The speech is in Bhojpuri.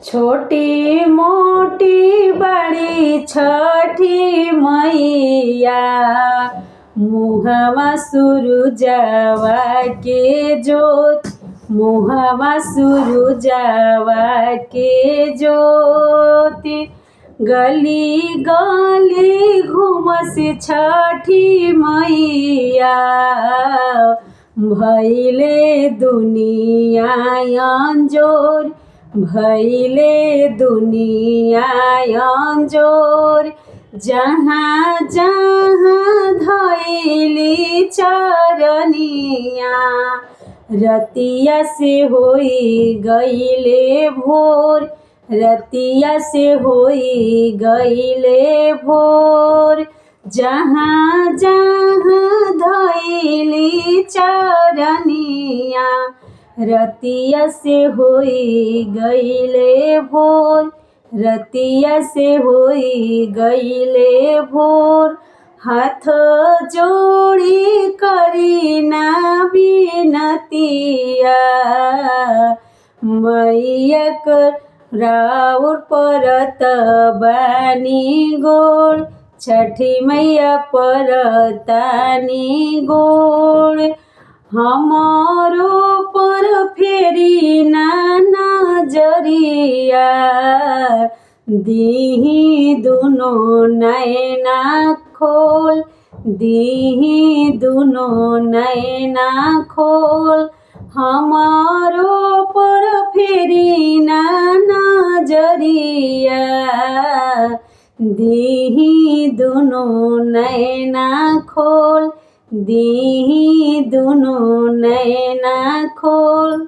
छोटी मोटी बड़ी छठी मैया, मुहवा सूरुजवा के जोत, मुहवा सूरुजवा के ज्योति। गली गली घूमस छठी मैया, भइले दुनिया अंजोर, भइले दुनिया अंजोर। जहाँ जहाँ धइली चरनिया, रतिया से होई गईले भोर, रतिया से होई गईले भोर। जहाँ जहाँ धइली चरनिया, रतिया से होई गईले भोर, रतिया से होई गईले भोर। हाथ जोड़ी करीना बिनतिया, मैया राउर परत बानी गोड़, छठी मैया परतानी गोड़। हमारो पर फेरी ना नजरिया, दीही दुनो नैना खोल, दीही दुनो नैना खोल। हमारो पर फेरी ना नजरिया, दीही दुनो नैना खोल, दीही दुनो नैना खोल।